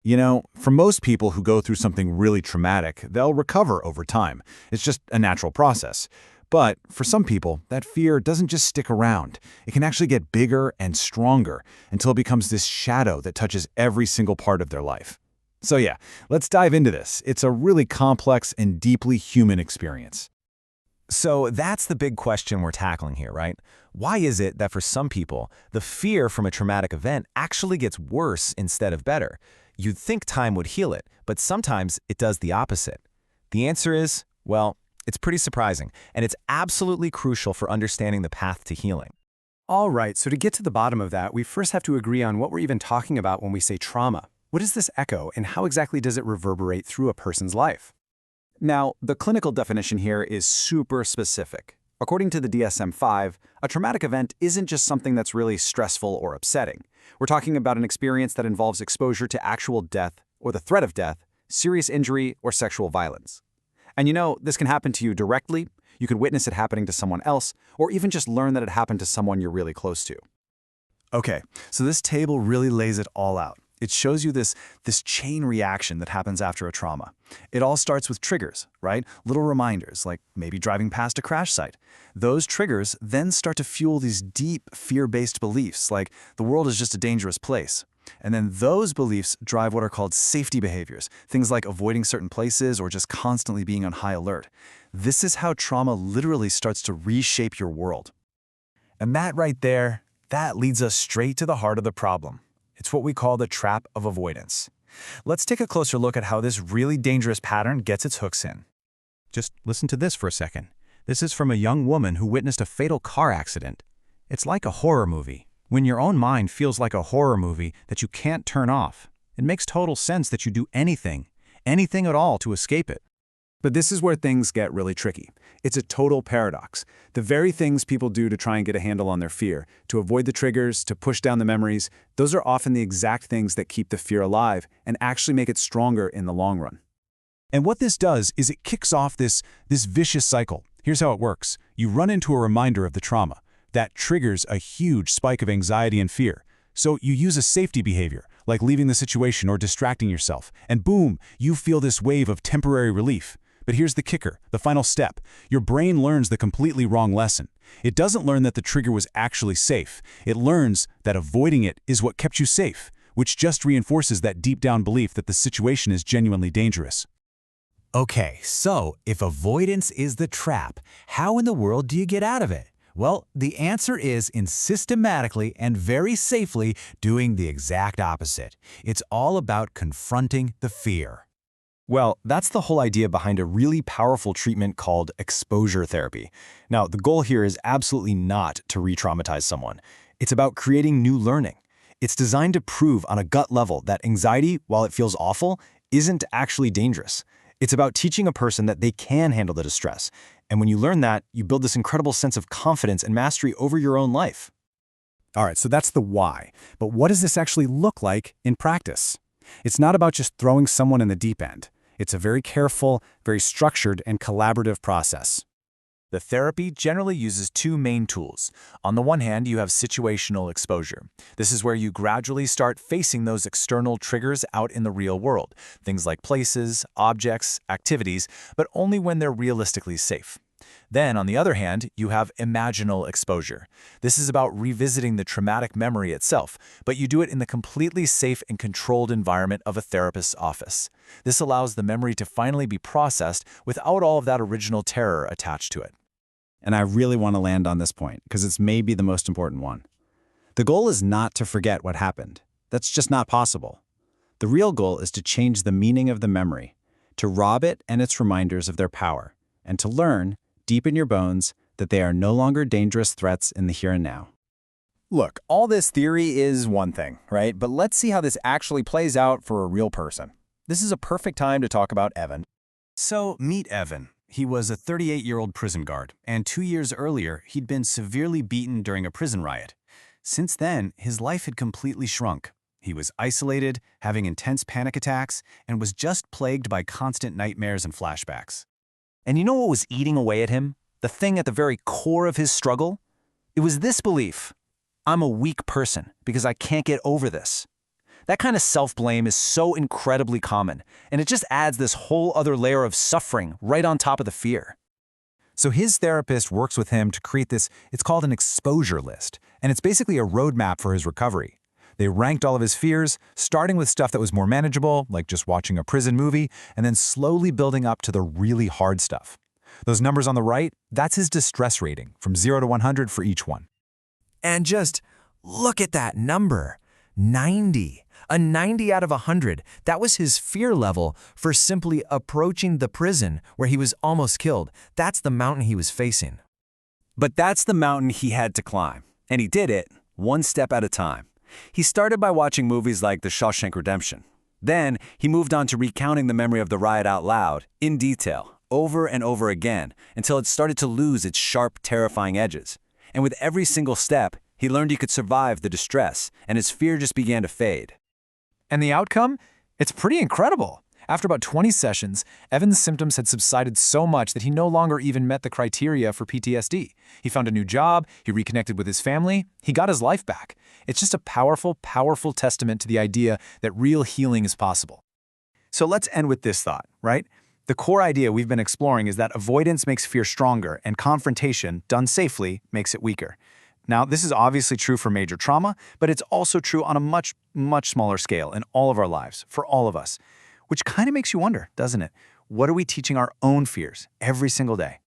For most people who go through something really traumatic, they'll recover over time. It's just a natural process. But for some people, that fear doesn't just stick around. It can actually get bigger and stronger until it becomes this shadow that touches every single part of their life. So yeah, let's dive into this. It's a really complex and deeply human experience. So that's the big question we're tackling here, right? Why is it that for some people, the fear from a traumatic event actually gets worse instead of better? You'd think time would heal it, but sometimes it does the opposite. The answer is, well, it's pretty surprising, and it's absolutely crucial for understanding the path to healing. All right, so to get to the bottom of that, we first have to agree on what we're even talking about when we say trauma. What is this echo, and how exactly does it reverberate through a person's life? Now, the clinical definition here is super specific. According to the DSM-5, a traumatic event isn't just something that's really stressful or upsetting. We're talking about an experience that involves exposure to actual death or the threat of death, serious injury, or sexual violence. And this can happen to you directly, you could witness it happening to someone else, or even just learn that it happened to someone you're really close to. Okay, so this table really lays it all out. It shows you this chain reaction that happens after a trauma. It all starts with triggers, right? Little reminders, like maybe driving past a crash site. Those triggers then start to fuel these deep fear-based beliefs, like the world is just a dangerous place. And then those beliefs drive what are called safety behaviors, things like avoiding certain places or just constantly being on high alert. This is how trauma literally starts to reshape your world. And that right there, that leads us straight to the heart of the problem. It's what we call the trap of avoidance. Let's take a closer look at how this really dangerous pattern gets its hooks in. Just listen to this for a second. This is from a young woman who witnessed a fatal car accident. It's like a horror movie. When your own mind feels like a horror movie that you can't turn off, it makes total sense that you do anything at all to escape it. But this is where things get really tricky. It's a total paradox. The very things people do to try and get a handle on their fear, to avoid the triggers, to push down the memories, those are often the exact things that keep the fear alive and actually make it stronger in the long run. And what this does is it kicks off this vicious cycle. Here's how it works. You run into a reminder of the trauma. That triggers a huge spike of anxiety and fear. So you use a safety behavior, like leaving the situation or distracting yourself, and boom, you feel this wave of temporary relief. But here's the kicker, the final step. Your brain learns the completely wrong lesson. It doesn't learn that the trigger was actually safe. It learns that avoiding it is what kept you safe, which just reinforces that deep down belief that the situation is genuinely dangerous. Okay, so if avoidance is the trap, how in the world do you get out of it? Well, the answer is in systematically and very safely doing the exact opposite. It's all about confronting the fear. Well, that's the whole idea behind a really powerful treatment called exposure therapy. Now, the goal here is absolutely not to re-traumatize someone. It's about creating new learning. It's designed to prove on a gut level that anxiety, while it feels awful, isn't actually dangerous. It's about teaching a person that they can handle the distress. And when you learn that, you build this incredible sense of confidence and mastery over your own life. All right, so that's the why. But what does this actually look like in practice? It's not about just throwing someone in the deep end. It's a very careful, very structured, and collaborative process. The therapy generally uses two main tools. On the one hand, you have situational exposure. This is where you gradually start facing those external triggers out in the real world, things like places, objects, activities, but only when they're realistically safe. Then, on the other hand, you have imaginal exposure. This is about revisiting the traumatic memory itself, but you do it in the completely safe and controlled environment of a therapist's office. This allows the memory to finally be processed without all of that original terror attached to it. And I really want to land on this point, because it's maybe the most important one. The goal is not to forget what happened. That's just not possible. The real goal is to change the meaning of the memory, to rob it and its reminders of their power, and to learn, deep in your bones, that they are no longer dangerous threats in the here and now. Look, all this theory is one thing, right? But let's see how this actually plays out for a real person. This is a perfect time to talk about Evan. So meet Evan. He was a 38-year-old prison guard, and 2 years earlier, he'd been severely beaten during a prison riot. Since then, his life had completely shrunk. He was isolated, having intense panic attacks, and was just plagued by constant nightmares and flashbacks. And you know what was eating away at him? The thing at the very core of his struggle? It was this belief. I'm a weak person because I can't get over this. That kind of self-blame is so incredibly common, and it just adds this whole other layer of suffering right on top of the fear. So his therapist works with him to create this, it's called an exposure list, and it's basically a roadmap for his recovery. They ranked all of his fears, starting with stuff that was more manageable, like just watching a prison movie, and then slowly building up to the really hard stuff. Those numbers on the right, that's his distress rating, from 0 to 100 for each one. And just look at that number, 90. A 90 out of 100. That was his fear level for simply approaching the prison where he was almost killed. That's the mountain he was facing. But that's the mountain he had to climb, and he did it one step at a time. He started by watching movies like The Shawshank Redemption. Then he moved on to recounting the memory of the riot out loud, in detail, over and over again, until it started to lose its sharp, terrifying edges. And with every single step, he learned he could survive the distress, and his fear just began to fade. And the outcome? It's pretty incredible. After about 20 sessions, Evan's symptoms had subsided so much that he no longer even met the criteria for PTSD. He found a new job, he reconnected with his family, he got his life back. It's just a powerful, powerful testament to the idea that real healing is possible. So let's end with this thought, right? The core idea we've been exploring is that avoidance makes fear stronger, and confrontation, done safely, makes it weaker. Now, this is obviously true for major trauma, but it's also true on a much, much smaller scale in all of our lives, for all of us. Which kind of makes you wonder, doesn't it? What are we teaching our own fears every single day?